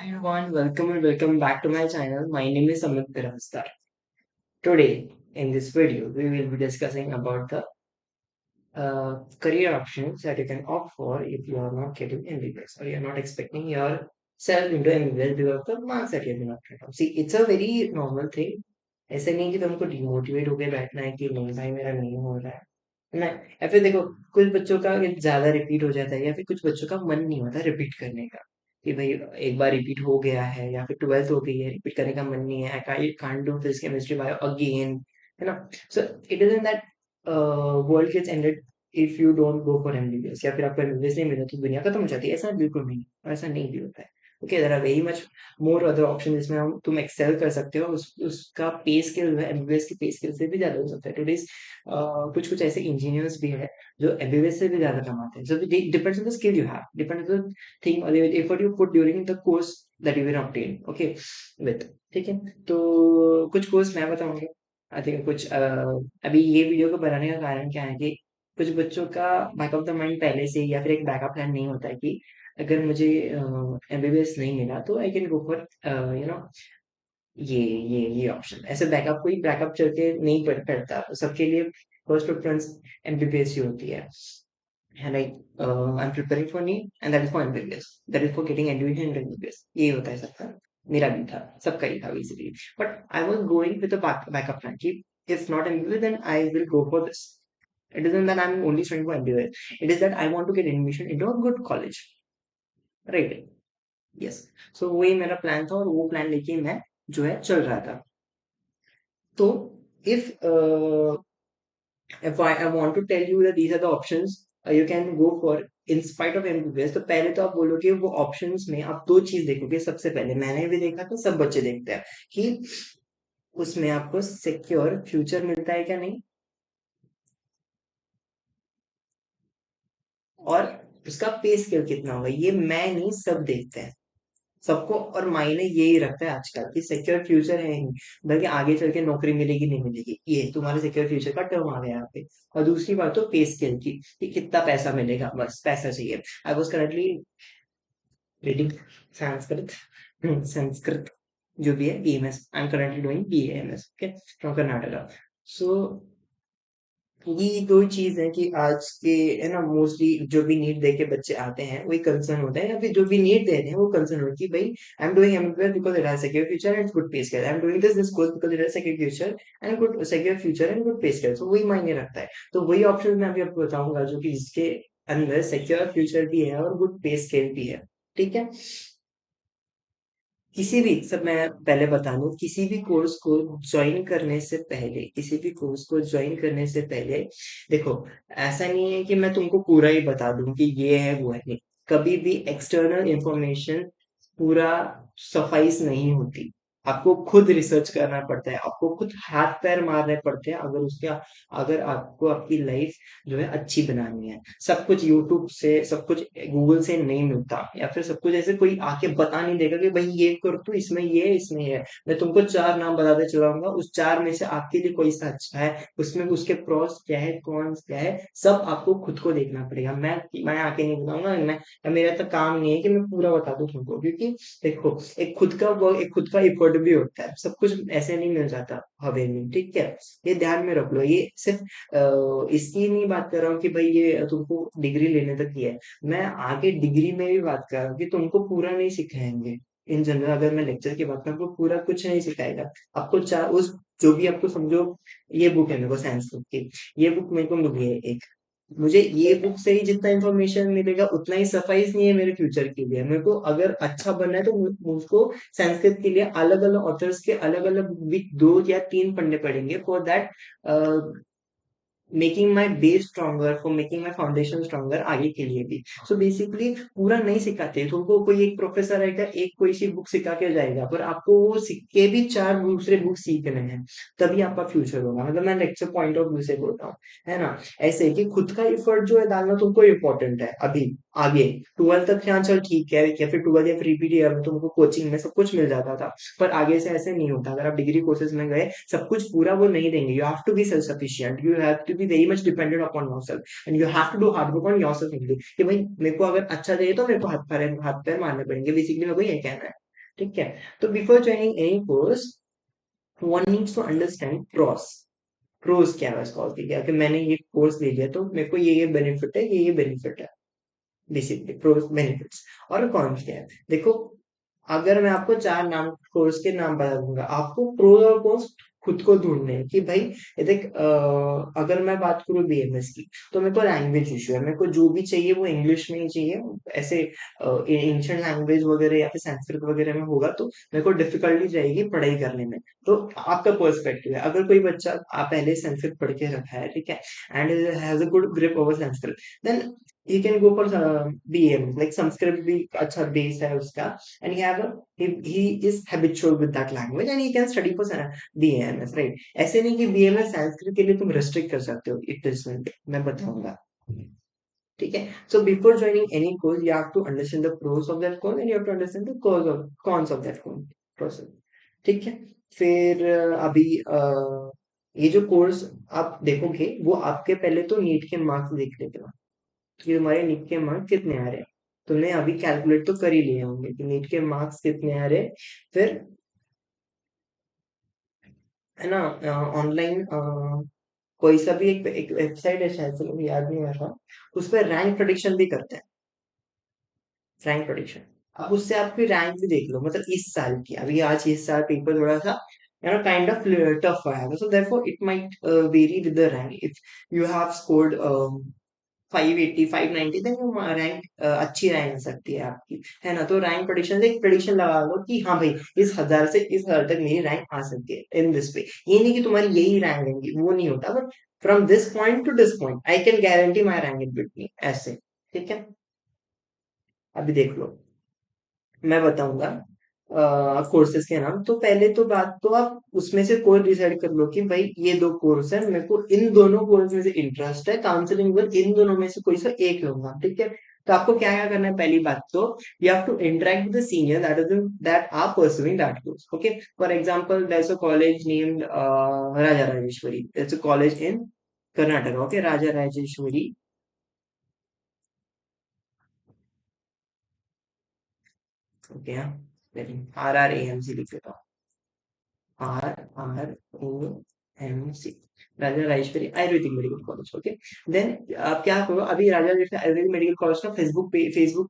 Everyone, welcome and welcome back to my channel. My name is Amit Pirastar. Today, in this video, we will be discussing about the career options that you can opt for if you are not getting MBBS or you are not expecting yourself into MBBS because of the marks that you have been opted on. See, it's a very normal thing. ऐसे नहीं कि तुमको demotivate होकर बैठना है कि नहीं भाई मेरा नहीं हो रहा है ना। या फिर देखो, कुछ बच्चों का ज्यादा रिपीट हो जाता है या फिर कुछ बच्चों का मन नहीं होता रिपीट करने का कि भाई एक बार रिपीट हो गया है या फिर ट्वेल्थ हो गई है, रिपीट करने का मन नहीं है, I can't do physics chemistry bio again, है ना। So it is in that world gets ended if you don't go for MBBS, या फिर आपको एमबीबीएस नहीं मिला तो दुनिया खत्म हो जाती है। ऐसा बिल्कुल नहीं, ऐसा नहीं भी होता है। Okay, there are very much more other option जिसमें हम तुम एक्सेल कर सकते हो। उसका पे स्केल जो है एमबीबीएस की पे स्केल से भी ज्यादा हो सकता है। टुडेज कुछ कुछ ऐसे इंजीनियर्स भी है जो एमबीबीएस से भी ज्यादा कमाते हैं। So depends on the skill you have, depends on the thing और effort you put during the course that you will obtain. Okay, with ठीक है। तो कुछ कोर्स मैं बताऊंगा। आई थिंक कुछ अभी ये वीडियो को बनाने का कारण क्या है कि कुछ बच्चों का बैक ऑफ द माइंड पहले से ही या फिर एक बैकअप प्लान नहीं होता है कि अगर मुझे एमबीबीएस नहीं मिला तो I can go for you know ये ऑप्शन। ऐसे बैकअप कोई बैकअप चल के नहीं पड़ता सबके लिए। फर्स्ट प्रेफरेंस एमबीबीएस ही होती है like I am preparing for neat and that is for MBBS, that is for getting admission in MBBS. ये होता है सबका, मेरा भी था, सबका ही था basically. But I was going with a backup plan कि if not MBBS then I will go for this. It isn't that I'm only studying for MBBS. It is that I want to get admission into a good college. Right? Yes. So वही मेरा plan था और वो plan लेके मैं जो है चल रहा था। तो if I want to tell you that these are the options you can go for in spite of MBBS, तो पहले तो आप बोलोगे वो ऑप्शंस में आप दो चीज देखोगे। सबसे पहले मैंने भी देखा था, सब बच्चे देखते हैं कि उसमें आपको सिक्योर फ्यूचर मिलता है क्या नहीं, और उसका पे स्केल कितना होगा। ये मैं नहीं, सब देखते हैं। सबको और मायने यही रखता है आजकल कि सिक्योर फ्यूचर है नहीं, बल्कि आगे चल के नौकरी मिलेगी नहीं मिलेगी, ये तुम्हारे सिक्योर फ्यूचर का टर्म आ गया यहाँ पे। और दूसरी बात तो पे स्केल की कि कितना पैसा मिलेगा, बस पैसा चाहिए। I was currently reading Sanskrit, Sanskrit जो भी है BMS, I am currently doing BMS, okay, from Karnataka. So ये दो चीज है कि आज के, है ना, मोस्टली जो भी नीट दे के बच्चे आते हैं वही कंसर्न होता है, या फिर जो भी नीट दे रहे हैं वो कंसर्न होता है कि भाई I am doing MBBS because it has secure future and good पे scale, I am doing this course because it has secure future and good secure future and good पे स्केल। तो वही मायने रखता है। तो वही ऑप्शन मैं अभी आपको बताऊंगा जो कि जिसके अंदर सिक्योर फ्यूचर भी है और गुड पे स्केल भी है। ठीक है। किसी भी, सब मैं पहले बता दूं, किसी भी कोर्स को ज्वाइन करने से पहले, किसी भी कोर्स को ज्वाइन करने से पहले देखो, ऐसा नहीं है कि मैं तुमको पूरा ही बता दूं कि ये है वो है, नहीं। कभी भी एक्सटर्नल इंफॉर्मेशन पूरा सफाइस नहीं होती। आपको खुद रिसर्च करना पड़ता है, आपको खुद हाथ पैर मारने पड़ते हैं अगर उसके, अगर आपको आपकी लाइफ जो है अच्छी बनानी है। सब कुछ यूट्यूब से, सब कुछ गूगल से नहीं मिलता, या फिर सब कुछ ऐसे कोई आके बता नहीं देगा कि भाई ये कर तू, इसमें ये है, इसमें ये है। मैं तुमको चार नाम बताते चलाऊंगा, उस चार में से आपके लिए कोई सा अच्छा है, उसमें उसके प्रोस क्या है, कॉन्स क्या है, सब आपको खुद को देखना पड़ेगा। मैं आके नहीं बताऊंगा। मेरा तो काम नहीं है कि मैं पूरा बता दूं तुमको, क्योंकि देखो, एक खुद का वर्क, एक खुद का एफर्ट भी होता है। सब कुछ ऐसे नहीं मिल जाता हवे में, ठीक है। ये ध्यान में रख लो। ये सिर्फ इसकी नहीं बात कर रहा हूँ कि भाई ये तुमको डिग्री लेने तक ही है। मैं आगे डिग्री में भी बात कर रहा हूँ कि तुमको पूरा नहीं सिखाएंगे। इन जनरल अगर मैं लेक्चर की बात करूँ तो पूरा कुछ नहीं सिखाएगा आपको। चार उस, जो भी आपको समझो, ये बुक है मेरे को संस्कृत की, ये बुक मेरे को मिली है एक, मुझे ये बुक से ही जितना इन्फॉर्मेशन मिलेगा उतना ही सफाइस नहीं है मेरे फ्यूचर के लिए। मेरे को अगर अच्छा बनना है तो मुझको संस्कृत के लिए अलग अलग ऑथर्स के अलग अलग दो या तीन पढ़ने पड़ेंगे for that, making my base stronger, for making my foundation stronger आगे के लिए भी। सो बेसिकली पूरा नहीं सिखाते तुमको। कोई एक प्रोफेसर आएगा, एक कोई सी बुक सिखा के जाएगा, पर आपको वो सीख के भी चार दूसरे बुक सीखने हैं, तभी आपका फ्यूचर होगा। मतलब मैं लेक्चर पॉइंट ऑफ व्यू से बोलता हूँ, है ना। ऐसे कि खुद का एफर्ट जो है डालना तुमको इम्पोर्टेंट है अभी। आगे ट्वेल्थ तक यहाँ चल ठीक है, या फिर ट्वेल्थ या फिर ईयर में तुमको कोचिंग में सब कुछ मिल जाता था, पर आगे से ऐसे नहीं होता। अगर आप डिग्री कोर्सेज में गए, सब कुछ पूरा वो नहीं देंगे। You have to be self sufficient, you have to be very much dependent upon yourself and you have to do hard work on yourself only. कि भाई मेरे को अगर अच्छा चाहिए तो मेरे को हाथ पैर मारने पड़ेंगे, बेसिकली मेरे को ये कहना है। ठीक है। तो before joining any course one needs to understand pros क्या है उसका, क्या कि मैंने ये कोर्स ले लिया तो मेरे को ये बेनिफिट है, ये बेनिफिट है, बेसिकली प्रोस बेनिफिट्स। और कॉन्स क्या है, देखो, अगर मैं आपको चार नाम कोर्स के नाम बता दूंगा, आपको प्रो और कॉन्स खुद को ढूंढने हैं कि भाई ये देख, अगर मैं बात करूँ बीएमएस की, तो मेरे को लैंग्वेज इशू है, मेरे को जो भी चाहिए वो इंग्लिश में ही चाहिए। ऐसे एंशियंट लैंग्वेज वगैरह या फिर संस्कृत वगैरह में होगा तो मेरे को डिफिकल्टी जाएगी पढ़ाई करने में। तो आपका पर्सपेक्टिव है, अगर कोई बच्चा आप पहले संस्कृत पढ़ के रखा है, ठीक है, and has a good grip over Sanskrit, then he can go for BM, like Sanskrit भी अच्छा बेस है उसका, and he is habitual with that language and he can study for BAMS, right? ऐसे नहीं कि BMS संस्कृत के लिए तुम restrict कर सकते हो, it isn't, मैं बताऊंगा, ठीक है। So before joining any course you have to understand the pros of that course and you have to understand the cons of that course process, ठीक है। फिर अभी ये जो कोर्स आप देखोगे वो आपके पहले तो नीट के मार्क्स देख लेते हो कि तुम्हारे नीट के मार्क्स कितने आ रहे हैं। तुमने अभी कैलकुलेट तो कर ही लिए होंगे कि नीट के मार्क्स कितने आ रहे हैं। फिर है ना, ऑनलाइन कोई सा भी एक वेबसाइट है, शायद से मुझे याद नहीं आ रहा, उस पर रैंक प्रेडिक्शन भी करते हैं, रैंक प्रेडिक्शन। अब उससे आपकी रैंक भी देख लो, मतलब इस साल की, अभी आज इस साल पेपर थोड़ा सा काइंड ऑफ टफ आया था, so therefore it might very with the rank. If you have scored 580 590, then वो रैंक अच्छी रैंक हो सकती है आपकी, है ना। तो रैंक प्रेडिक्शन से एक प्रेडिक्शन लगा लो कि हाँ भाई इस 1000 से इस 1000 तक मेरी रैंक आ सकती है इन दिस पे। ये नहीं कि तुम्हारी यही रैंक रहेंगी, वो नहीं होता, but from this point two this point I can guarantee my rank in between, ऐसे, ठीक है। अभी देख लो, मैं बताऊंगा कोर्सेज के नाम। तो पहले तो बात तो आप उसमें से कोई डिसाइड कर लो कि भाई ये दो कोर्स है, मेरे को इन दोनों कोर्स में से इंटरेस्ट है, काउंसलिंग में इन दोनों में से कोई सा एक लूंगा, ठीक है। तो आपको क्या क्या करना है, पहली बात तो you have to interact with the senior that are pursuing that course, okay. For example there is a college named Raja Rajeshwari, it's a college in Karnataka, okay, Raja Rajeshwari, okay. R R A M C लिख देता हूँ, R R O M C, Raja Rajeshwari Ayurvedic medical college, okay. Then आप क्या करो, अभी Raja Rajeshwari Ayurvedic medical college का Facebook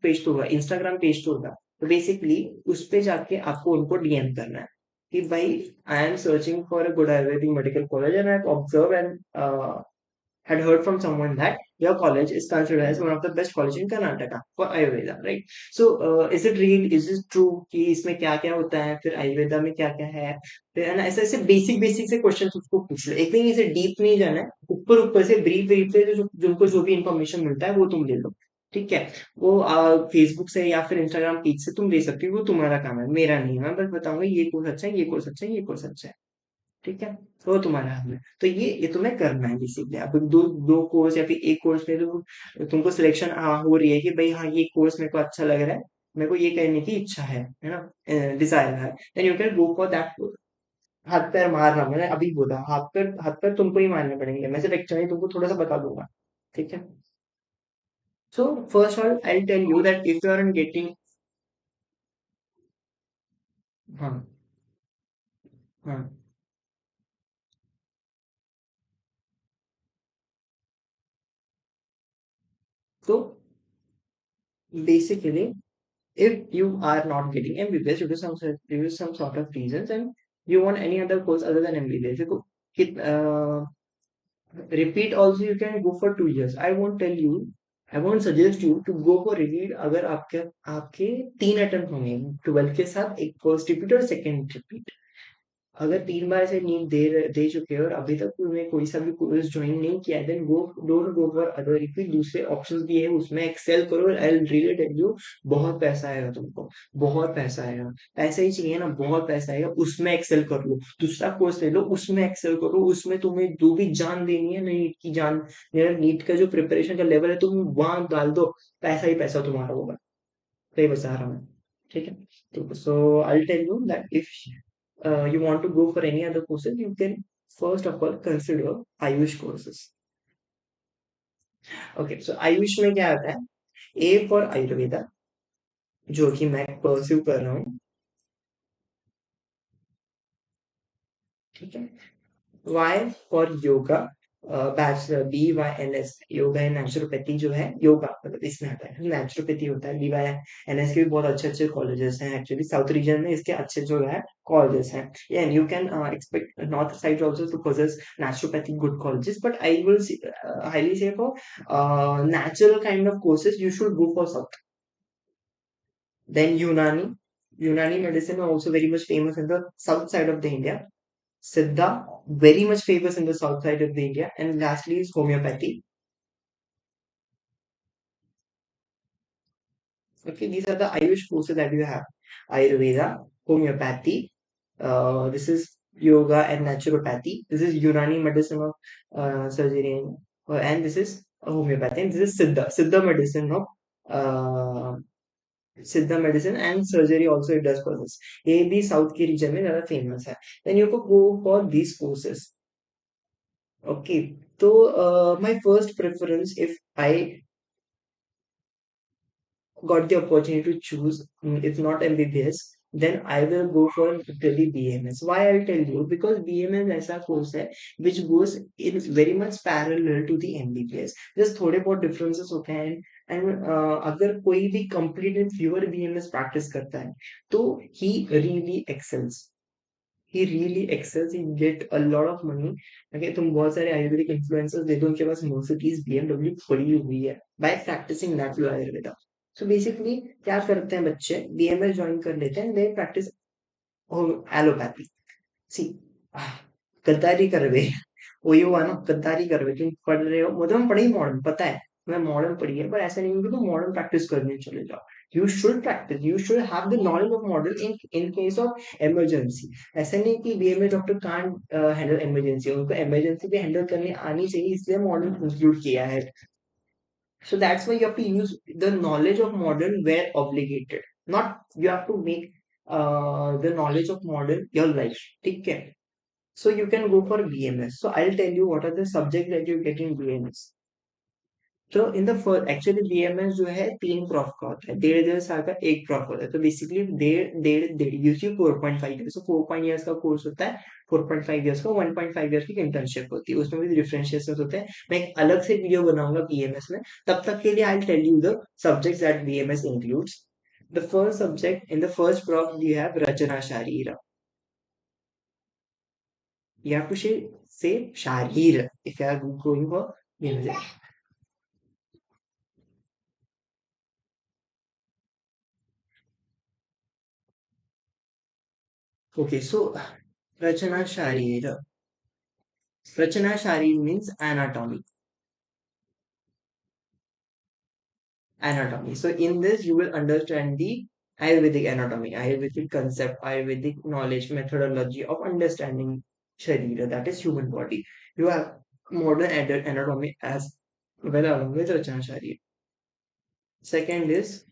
page तो होगा, इंस्टाग्राम पेज तो होगा, तो बेसिकली उस पे जाके आपको उनको डीएम करना है कि भाई I am searching for a good Ayurvedic medical college and I observe and had heard from someone that your college is considered as one of the best college in Karnataka for Ayurveda, right? So, is it real? Is it true कि इसमें क्या क्या होता है, फिर आयुर्वेदा में क्या क्या है, फिर है ना, ऐसे ऐसे बेसिक बेसिक से क्वेश्चन उसको पूछ लो, एक दिन इसे डीप नहीं जाना है, ऊपर ऊपर से ब्रीफ ब्रीफ से जो जिनको जो भी इंफॉर्मेशन मिलता है वो तुम ले लो, ठीक है। वो फेसबुक से या फिर इंस्टाग्राम पेज से तुम ले सकती हो, वो तुम्हारा काम है, मेरा नहीं है। मैं बस बताऊंगा ये कोर्स अच्छा है, ये कोर्स अच्छा है, ये कोर्स अच्छा है, ठीक है। तो वो तुम्हारा हाथ में, तो ये तुम्हें करना है बेसिकली। अब दो दो कोर्स या फिर एक कोर्स में तो तुमको सिलेक्शन हो रही है कि भाई हाँ ये कोर्स मेरे को अच्छा लग रहा है, मेरे को ये करने की इच्छा है ना, डिजायर है, then you can go for that course. हाथ पैर मारना, मैंने अभी बोला, हाथ पैर तुमको ही मारने पड़ेंगे, मैं सिर्फ एक्चुअली तुमको थोड़ा सा बता दूंगा, ठीक है। So first all I tell you that if you are getting, हाँ हाँ, तो basically if you are not getting MBBS due to some sort of reasons and you want any other course other than MBBS, you go, repeat also you can go for 2 years. I won't suggest you to go for repeat अगर आपके आपके 3 attempt होंगे 12 के साथ, एक first repeat और second repeat. अगर 3 बार से नीट दे चुके हो और अभी तक तुमने कोई सा भी कोर्स ज्वाइन नहीं किया है, then go, don't go for other, फिर दूसरे ऑप्शंस भी है, उसमें एक्सेल करो, I will really tell you, बहुत पैसा आएगा तुमको, बहुत पैसा आएगा। पैसा ही चाहिए ना, बहुत पैसा आएगा, उसमें एक्सेल कर लो, दूसरा कोर्स ले लो, उसमें एक्सेल करो, उसमें तुम्हें जो भी जान देनी है नीट की जान, मेरा नीट का जो प्रिपरेशन का लेवल है तुम वहां डाल दो, पैसा ही पैसा तुम्हारा होगा, सही बता रहा हूँ मैं, ठीक है। तो so I tell you that if you want to go for any other courses, you can first of all consider Ayush courses. Okay, so Ayush में क्या आता है, ए फॉर आयुर्वेदा, जो कि मैं परस्यू कर रहा हूँ, ठीक है। Y for yoga, bachelor BYNS, yoga and naturopathy जो है, योगा मतलब इसमें आता है, नेचुरोपैथी होता है, BYNS के भी बहुत अच्छे अच्छे कॉलेजेस हैं एक्चुअली, साउथ रीजन में इसके अच्छे जो है कॉलेजेस हैं, and you can expect north side also to possess naturopathic good colleges, but I will highly say for natural kind of courses you should go for south. Then Unani medicine are also very much famous in the south side of the India. Siddha, very much famous in the south side of the India. And lastly is homeopathy. Okay, these are the Ayush courses that you have. Ayurveda, homeopathy, this is yoga and naturopathy. This is Unani medicine of surgery and this is homeopathy. And this is Siddha medicine of uh, Siddha medicine and surgery also it does process, ये भी south के region में ज्यादा famous है. Then you go for these courses. Okay, तो my first preference if I got the opportunity to choose, if not MBBS, then I will go for literally BMS. Why I'll tell you? Because BMS ऐसा course है which goes in very much parallel to the MBBS. Just थोड़े बहुत differences होते हैं, and अगर कोई भी complete and pure BMS practice करता है तो he really excels. He really excels. He get a lot of money. Okay, तुम बहुत सारे आयुर्वेदिक इन्फ्लुएंसर्स देखो, उनके पास Mercedes BMW पड़ी हुई है by practicing natural Ayurveda. So basically क्या करते हैं बच्चे, BMS ज्वाइन कर लेते हैं, they practice एलोपैथी. सी गद्दारी कर रहे, वही हुआ ना, गद्दारी कर रहे, तुम पढ़ रहे हो, मतलब हम पढ़े मॉडर्न, पता है मैं मॉडर्न पढ़ी है, पर ऐसा नहीं है कि तुम मॉडर्न प्रैक्टिस करने चले जाओ. You should practice, you should have the knowledge of modern in case of emergency. ऐसा नहीं कि BMA doctor can't handle emergency, उनको इमरजेंसी भी हैंडल करनी आनी चाहिए, इसलिए मॉडर्न इंक्लूड किया है. So that's why you have to use the knowledge of modern where obligated. Not you have to make the knowledge of modern your life. ठीक है? So you can go for BMS. So I'll tell you what are the subjects that you get in BMS. तो इन the first actually BMS जो है 3 prof का होता है, 1.5 साल का एक प्रॉफ होता है, तो बेसिकली डेढ़ डेढ़ डेढ़ यूसी 4.5 ईयर्स, 4 ईयर्स का कोर्स होता है, 4.5 ईयर्स का, 1.5 ईयर्स की इंटर्नशिप होती है, उसमें भी डिफरेंशिएशन होते हैं. मैं एक अलग से वीडियो बनाऊंगा बीएमएस में, तब तक के लिए I tell you the subjects that BMS includes. The first subject in the first prof you have रचना शारीर. You have to say sharir if you are going for BMS. Okay, so Rachana Sharir. Rachana Sharir means anatomy. Anatomy. So in this, you will understand the Ayurvedic anatomy, Ayurvedic concept, Ayurvedic knowledge, methodology of understanding Sharira, that is human body. You have modern anatomy as well along with Rachana Sharir. Second is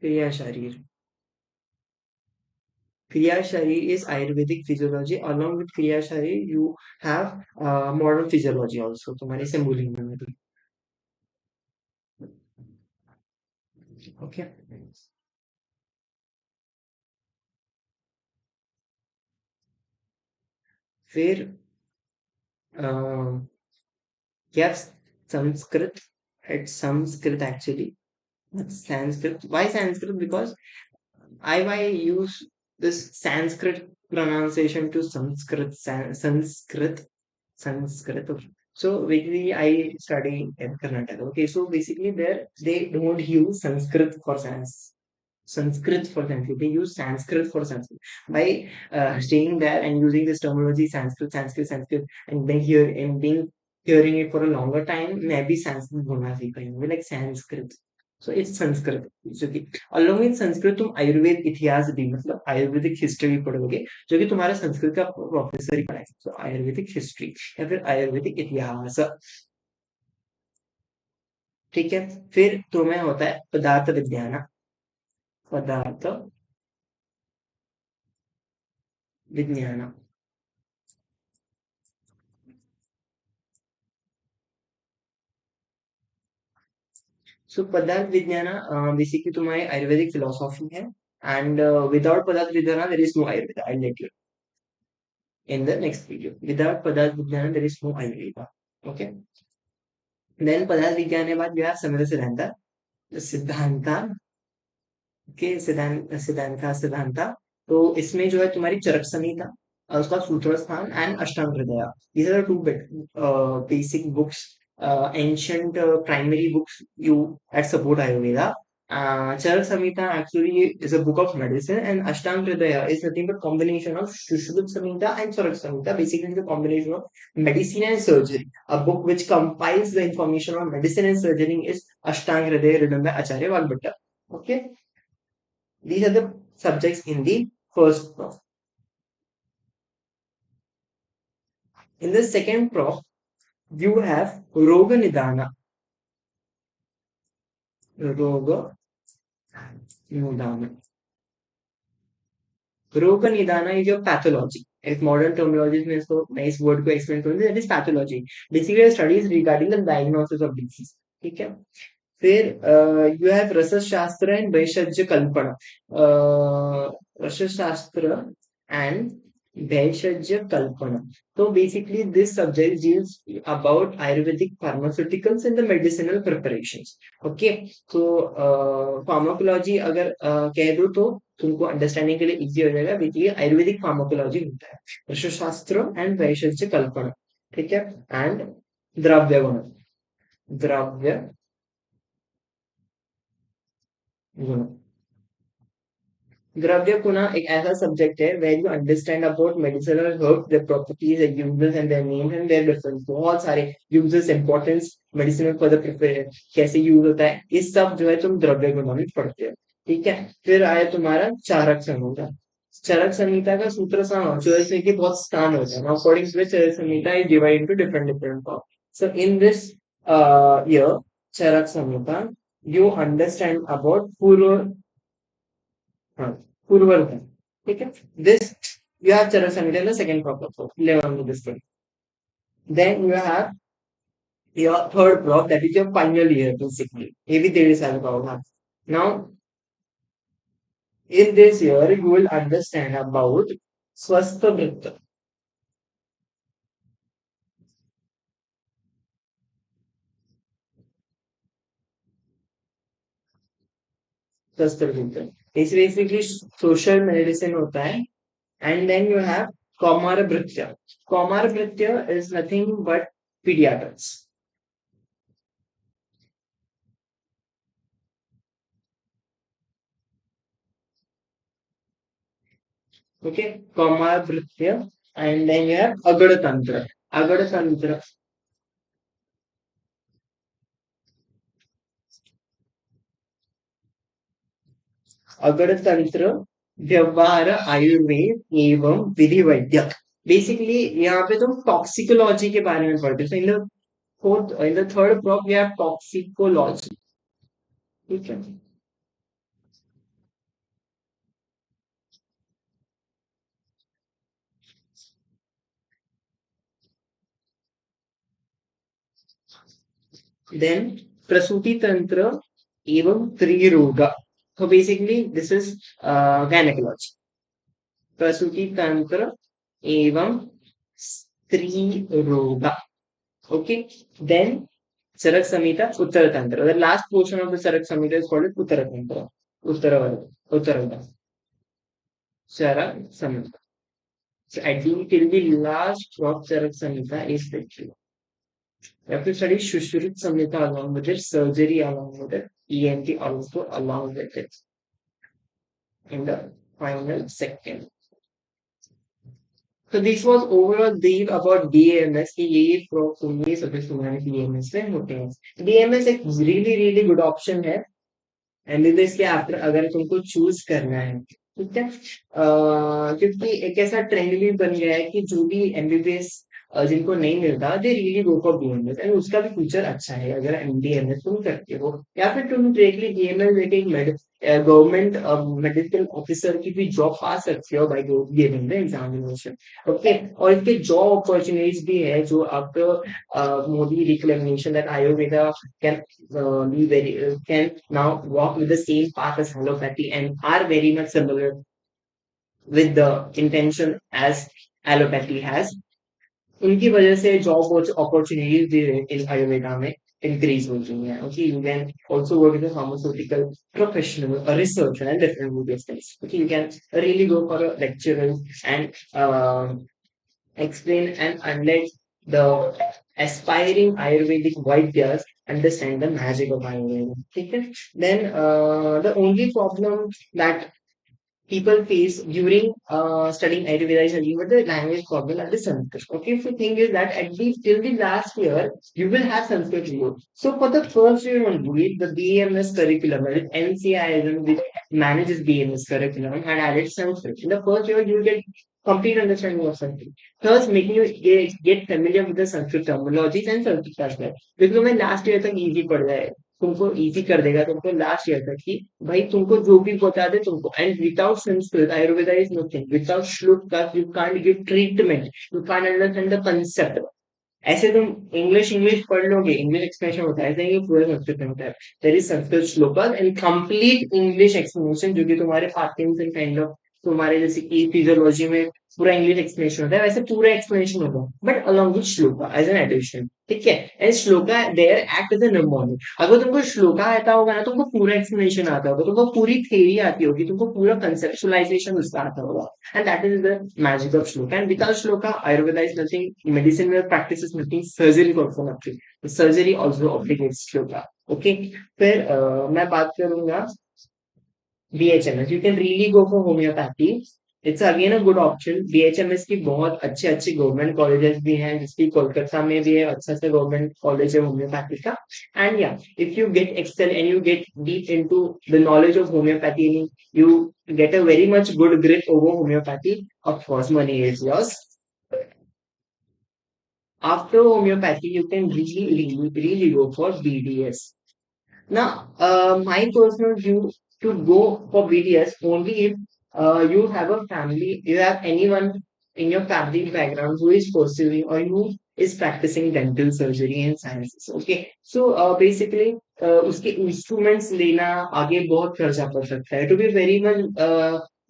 Kriya Sharir. Kriya Sharir is Ayurvedic physiology. Along with Kriya Sharir, you have modern physiology also. तुम्हारे से बोलेंगे मैं तो. Okay. फिर yes, Sanskrit. It's Sanskrit actually. Not Sanskrit. Why Sanskrit? Because I use this Sanskrit pronunciation to Sanskrit. Okay. So basically, I study in Karnataka. Okay, so basically, there they don't use Sanskrit for Sanskrit. They use Sanskrit for Sanskrit. By staying there and using this terminology Sanskrit, and then being hearing it for a longer time, maybe Sanskrit बोलना सीखा ही like Sanskrit. So it's Sanskrit. So कि along with Sanskrit तुम आयुर्वेद इतिहास भी, मतलब Ayurvedic history भी पढ़ोगे, जो कि तुम्हारा संस्कृत का प्रोफेसर ही पढ़ाएगा. तो आयुर्वेदिक हिस्ट्री या फिर आयुर्वेदिक इतिहास. ठीक है. फिर तुम्हें होता है पदार्थ विज्ञान. पदार्थ विज्ञान. सो पदार्थ विज्ञान बेसिकली तुम्हारी आयुर्वेदिक फिलोसॉफी है, And without Padarth Vidyana, there is no Ayurveda. I'll let you in the next video. Without Padarth Vidyana, there is no Ayurveda. Okay. Then Padarth Vidyana के बाद you have Samita Siddhanta, Siddhanta के सिद्धांता तो इसमें जो है तुम्हारी चरक संहिता और उसका सूत्र स्थान एंड अष्टांग हृदय these are the two basic books ancient primary books you at support Ayurveda. Charak Samhita actually is a book of medicine and Ashtanga Hridaya is nothing but combination of Shushruta Samhita and Charak Samhita. Basically, the combination of medicine and surgery. A book which compiles the information on medicine and surgery is Ashtanga Hridaya written by Acharya Valbhatta. Okay. These are the subjects in the first prof. In the second prof, you have Roga Nidana. Roga Nidana. Roga Nidana is your pathology. If modern terminology में इसको nice word को explain करूँ that is pathology. Basically, studies regarding the diagnosis of disease. ठीक है. फिर you have रसशास्त्र and वैशज्य Kalpana. रसशास्त्र and वैशज्य Kalpana. So basically, this subject deals about Ayurvedic pharmaceuticals and the medicinal preparations. Okay, so pharmacology अगर कह दो तो तुमको understanding के लिए इजी हो जाएगा. बेसिकली आयुर्वेदिक फार्माकोलॉजी होता है रसशास्त्र एंड वैशज्य कल्पना. ठीक है. एंड द्रव्य गुण द्रव्य गुण द्रव्य गुण एक ऐसा सब्जेक्ट है where you understand about medicinal herb their properties and uses and their names and their difference. बहुत सारे uses importance medicinal for the prepare कैसे यूज होता है ये सब जो है तुम द्रव्य गुण में पढ़ते हो. ठीक है. फिर आया तुम्हारा चारक संहिता. चरक संहिता का सूत्र जो है कि बहुत स्थान होता है. Now, according to which Charak Samhita is divided into different parts. So in this year, Charak Samhita, you understand about हाँ, पूर्वर्धन. ठीक है. This you have Charak Samhita in the second proper. So learn on this thing. Then you have your third block that is your final year basically. Maybe there is alcohol. Now in this year you will understand about swastha vritta. Swastha vritta. It's basically social medicine होता है. And then you have Kaumara Bhritya. Kaumara Bhritya is nothing but pediatrics. Okay, Kaumara Bhritya. And then you have Agada Tantra. Agada Tantra. Agada Tantra, व्यवहार आयुर्वेद एवं विधि वैद्य. Basically यहाँ पे तुम toxicology के बारे में पढ़ते हो. In the fourth in the third prof we have toxicology. ठीक है. Then प्रसूति तंत्र एवं स्त्री रोग. So basically this is gynecology. प्रसूति तंत्र एवं स्त्री रोग. Okay. Then चरक संहिता उत्तर तंत्र. The last portion of the Charak Samhita is called उत्तर तंत्र. उत्तरवर्ग. चरक संहिता. So I think till the last of Charak Samhita is the you have to study Shushruta Samhita along with it, surgery along with it, ENT also along with it in the final second. So this was overall brief about DMS कि ये ये subject तुम्हारे DMS में होते हैं. DMS एक really good option है MBBS के आफ्टर अगर तुमको चूज करना है. ठीक है. क्योंकि एक ऐसा ट्रेंड भी बन गया है कि जो भी एमबीबीएस जिनको नहीं मिलता they really go for BMS and उसका भी फ्यूचर अच्छा है अगर एमडीएमएस तुम करते हो या फिर तुम डायरेक्टली बीएमएस लेके गवर्नमेंट मेडिकल ऑफिसर की भी जॉब पा सकते हो by giving the examination. Okay, और इसके जॉब अपॉर्चुनिटीज भी है जो आपको Modi recommendation that Ayurveda can be very can now walk with the same path as allopathy and are very much similar with the intention as allopathy has। उनकी वजह से job opportunities भी इन आयुर्वेदा में इंक्रीज हो रही है। Okay, you can also work as a pharmaceutical professional, a researcher and different various things। Okay, you can really go for a lecturer and explain and let the aspiring Ayurvedic Vaidyas understand the magic of Ayurveda। ठीक है? Then the only problem that people face during studying Ayurveda is studying with the language problem at the Sanskrit. Okay, so thing is that at least till the last year, you will have Sanskrit more. So for the first year only, the BMS curriculum, that is NCI, which manages BMS curriculum, had added Sanskrit. In the first year, you will get complete understanding of Sanskrit. Thus, making you get familiar with the Sanskrit terminologies and Sanskrit as well. because मैं last year तक easy पढ़ रहा है, तुमको easy कर देगा तुमको last year तक कि भाई तुमको जो भी बता दे तुमको। And without Sanskrit Ayurveda is nothing, without श्लोक का you can't give treatment, you can't understand the concept. ऐसे तुम इंग्लिश इंग्लिश पढ़ लोगे, इंग्लिश एक्सप्लेनेशन होता है, ऐसे ही पूरे संस्कृत में होता है। There is Sanskrit shlokas and complete English explanation जो कि तुम्हारे पार्किंसन काइंड ऑफ तुम्हारे जैसे कि फिजियोलॉजी में पूरा इंग्लिश एक्सप्लेनेशन होता है, वैसे पूरा एक्सप्लेनेशन होगा but along with shloka as an addition. ठीक है, and shloka there act as a mnemonic. अगर तुमको श्लोका आता होगा ना, तुमको पूरा एक्सप्लेनेशन आता होगा, तुमको पूरी थ्योरी आती होगी, तुमको पूरा कंसेप्चुअलाइजेशन उसका आता होगा। And that is the magic of shloka. And without shloka, Ayurveda is nothing. Medicine where practice is nothing. Surgery is also nothing. The surgery also obligates shloka. Okay. फिर मैं बात करूंगा BHMS. You can really go for homeopathy. It's again a good option. BHMS की बहुत अच्छे अच्छे government colleges भी हैं, जिसकी कोलकाता में भी है अच्छा सा गवर्नमेंट कॉलेज है होम्योपैथी का। एंड या if you get excel and you get deep into the knowledge of homeopathy, you get a very much good grip over homeopathy, of course money is yours। After homeopathy you can really go for BDS। Now, my personal view to go for BDS only if you have a family, you have anyone in your family background who is pursuing or who is practicing dental surgery and sciences। Okay, so basically उसके instruments लेना आगे बहुत खर्चा पड़ सकता है। To be very much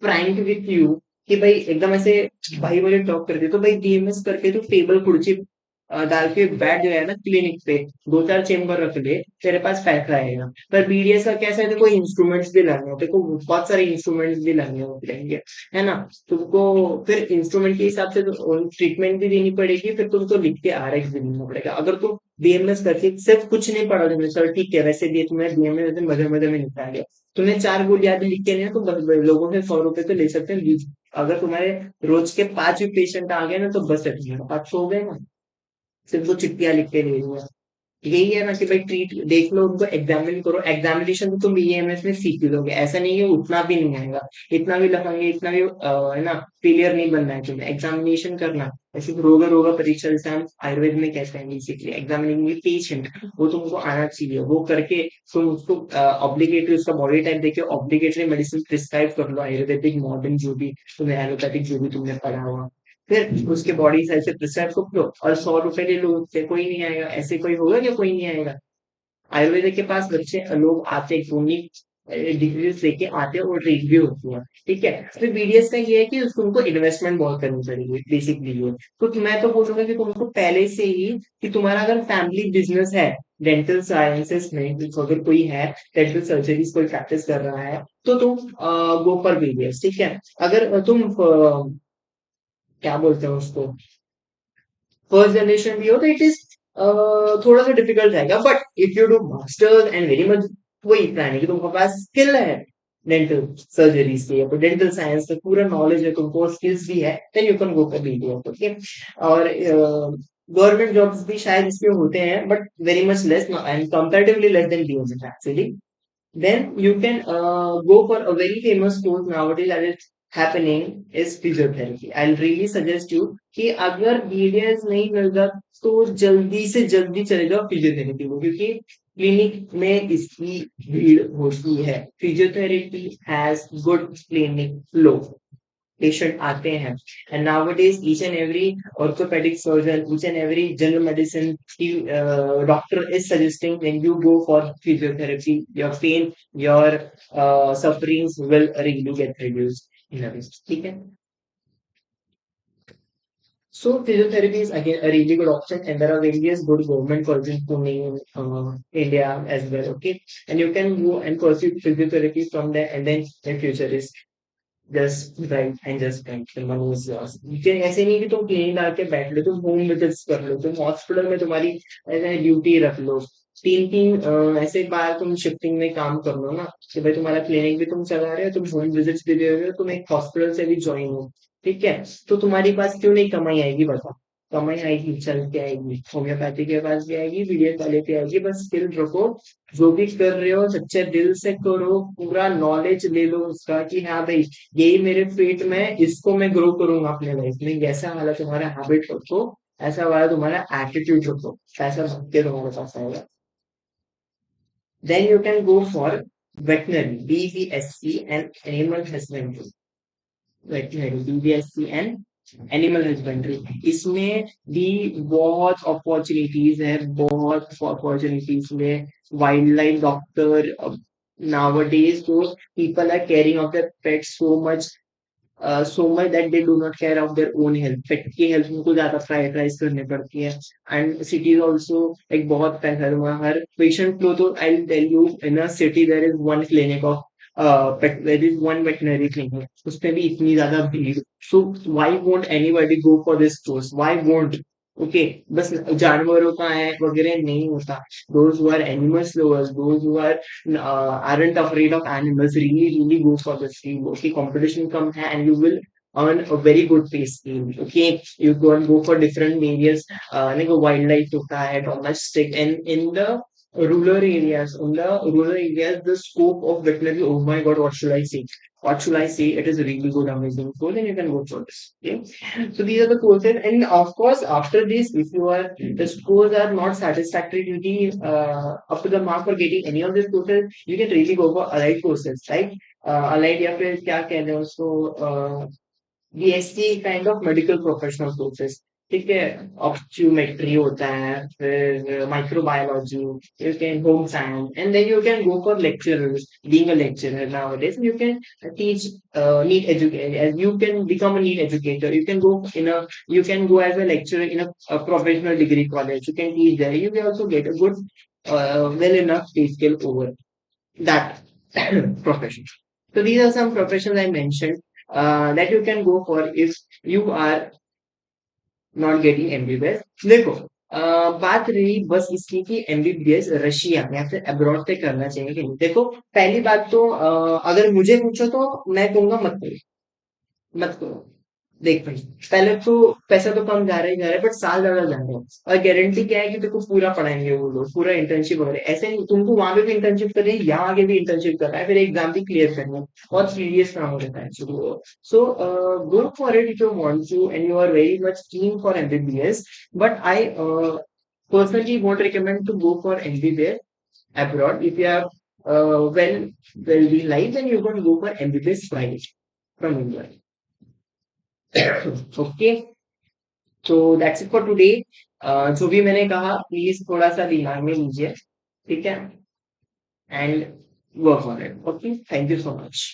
frank with you कि भाई एकदम ऐसे भाई मुझे टॉक कर दे तो भाई बीएमएस करके तो टेबल कुर्सी डाल के बैठ जो है ना क्लिनिक पे, दो चार चेम्बर रख ले, तेरे पास पैसा आएगा। पर बीडीएस का कैसा है, देखो इंस्ट्रूमेंट्स भी लाने होते, को बहुत सारे इंस्ट्रूमेंट्स भी लाने होते रहेंगे, है ना। तुमको फिर इंस्ट्रूमेंट के हिसाब से तो ट्रीटमेंट भी देनी पड़ेगी, फिर तुमको लिख के आरएक्स भी देना पड़ेगा। अगर तुम बीएमएस करके सिर्फ कुछ नहीं पढ़ा तुमने, सर ठीक है वैसे भी तुम्हें बीएमएस मजे मजे में निपटा गया, तुम्हें चार बुनियादी लिख के नहीं है तो लोगों से 100 रुपए तो ले सकते हैं। अगर तुम्हारे रोज के 5 भी पेशेंट आ गए ना तो बस है, तुम्हारा 500 हो गए ना, सिर्फ वो चिट्ठियां लिख के दे दूंगा। यही है ना कि भाई ट्रीट देख लो उनको, एग्जामिन करो, एग्जामिनेशन तो तुम ईएमएस में सीख ही लोगे, ऐसा नहीं है उतना भी नहीं आएगा, इतना भी लखेंगे, इतना भी है ना फेलियर नहीं बनना है तुम्हें, एग्जामिनेशन करना। ऐसे रोगा रोगा परीक्षा जैसे हम आयुर्वेद में कहते हैं, बेसिकली एग्जामिनिंग पेशेंट, वो तुमको आना चाहिए, वो करके तुम उसको ऑब्लिगेटरी उसका बॉडी टाइप देखे ऑब्लिगेटरी मेडिसिन प्रिस्क्राइब कर लो, आयुर्वेदिक मॉडर्न जो भी तुम्हें एलोपैथिक जो भी तुमने पढ़ा हुआ, फिर उसके बॉडी साइज से प्रिस्क्राइब को लो और 100 रुपए ले लो, उससे कोई नहीं आएगा। ऐसे कोई होगा क्या, कोई नहीं आएगा। आयुर्वेद के पास बच्चे लोग आते क्रोनिक डिजीज लेके आते हैं और ट्रीट भी होती है। ठीक है, फिर बीडीएस का ये है कि तुमको इन्वेस्टमेंट बहुत करनी पड़ेगी बेसिकली ये। तो मैं तो बोलूंगा कि तुमको पहले से ही कि तुम्हारा अगर फैमिली बिजनेस है डेंटल साइंसेस में, तो अगर कोई है डेंटल सर्जरीज कोई प्रैक्टिस कर रहा है तो तुम गो फॉर बीडीएस। ठीक है, अगर तुम क्या बोलते हैं उसको फर्स्ट जनरेशन भी हो तो इट इज थोड़ा सा डिफिकल्ट रहेगा, but if you do masters and very much, वही प्लान है कि तुमके पास स्किल है डेंटल सर्जरीज की, या डेंटल साइंस का पूरा नॉलेज है तुमको, स्किल्स भी है, then you can go for BDS. Okay, और गवर्नमेंट जॉब्स भी शायद इसमें होते हैं but very much less and comparatively less than BMS actually. Then you can go for a very famous course nowadays that is happening is physiotherapy. I'll really suggest you कि अगर BDS नहीं मिलता तो जल्दी से जल्दी चले जाओ फिजियोथेरेपी में, क्योंकि क्लिनिक में इसकी भीड़ होती है. Physiotherapy has good clinic flow. Patient आते हैं, and nowadays each and every orthopaedic surgeon, each and every general medicine की doctor is suggesting when you go for physiotherapy your pain, your sufferings will really get reduced in a way. ठीक है. So physiotherapy is again a really good option, and there are various good government colleges in Pune, India as well. Okay, and you can go and pursue physiotherapy from there, and then in future is just right and just right money is yours. ठीक ऐसे नहीं कि तुम clinic आके बैठ लो, तुम home visits कर लो, तुम हॉस्पिटल में तुम्हारी ऐसे ड्यूटी रख लो, तीन तीन ऐसे बार तुम शिफ्टिंग में काम कर लो ना, कि भाई तुम्हारा क्लिनिक भी तुम चला रहे हो, तुम होम विजिट्स भी दे रहे हो, तुम एक हॉस्पिटल से भी ज्वाइन हो. ठीक है. तो तुम्हारे पास क्यों नहीं कमाई आएगी बताओ. कमाई आएगी, चल के आएगी, होम्योपैथी के पास भी आएगी, वीडियो वाले पे आएगी. बस स्किल रखो, जो भी कर रहे हो सच्चे दिल से करो, पूरा नॉलेज ले लो उसका कि हाँ भाई यही मेरे फेट में है, इसको मैं ग्रो करूंगा अपने लाइफ में. ऐसा वाला तुम्हारा हैबिट रखो, ऐसा वाला तुम्हारा एटीट्यूड रखो, ऐसा सबके तुम्हारे पास आएगा. Then you can go for veterinary BVSC and animal husbandry. Veterinary BVSC and animal husbandry, इसमें भी बहुत अपॉर्चुनिटीज है, बहुत अपॉर्चुनिटीज में. Wildlife doctor nowadays those people are caring of their pets so much that they do not care of their own health. पेट की health उनको ज्यादा prioritise करनी पड़ती है. एंड सिटीज ऑल्सो एक बहुत पैसा है वहाँ हर पेशेंट फ्लो. तो I tell you in a city there is one clinic of there is one veterinary clinic, उसमें भी इतनी ज्यादा भीड़. So why won't anybody go for this course, why won't. Okay, बस जानवरों का है वगैरह नहीं होता. those who are animal lovers, those who are aren't afraid of animals, really go for this field. Okay, competition come है and you will earn a very good pay scheme. Okay, you go and go for different various like wildlife होता है, domestic, and in the rural areas, the scope of veterinary, oh my god, what should I say? What should I say? It is a really good, amazing course, and you can go for this. Okay, so these are the courses, and of course, after this, if you are the scores are not satisfactory to the up to the mark for getting any of these courses, you can really go for allied courses, right? Allied या फिर क्या कहते हैं उसको, BSc kind of medical professional courses. ठीक है. Optometry होता है, फिर microbiology, you can home science, and then you can go for lecturers. Being a lecturer nowadays you can teach need education, you can become a need educator, you can go in a, you can go as a lecturer in a professional degree college, you can teach there, you will also get a good well enough pay scale over that profession. So these are some professions I mentioned that you can go for if you are not getting MBBS. देखो, बात रही बस इसकी कि MBBS Russia या फिर abroad से करना चाहिए कि नहीं. देखो, पहली बात तो अगर मुझे पूछो तो मैं कहूंगा मत करो, मत करो. देख भाई, पहले तो पैसा तो कम जा रहा ही जा रहा है, बट साल ज्यादा जा रहे हैं. और गारंटी क्या है कि तेको पूरा पढ़ाएंगे वो लोग, पूरा इंटर्नशिप वगैरह. ऐसे नहीं तुमको वहां पे भी इंटर्नशिप कर रहे हैं, यहाँ आगे भी इंटर्नशिप कर रहा है, फिर एग्जाम भी क्लियर करना है. बहुत सीरियस काम होता है. So go for it if you want to and you are very much keen for MBBS. But I personally won't recommend to go for MBBS abroad. If you have well-being life, then you can go for MBBS private from India. Okay, तो that's it for today. जो भी मैंने कहा please थोड़ा सा दिमाग में लीजिए. ठीक है, and work on it. Okay, thank you so much.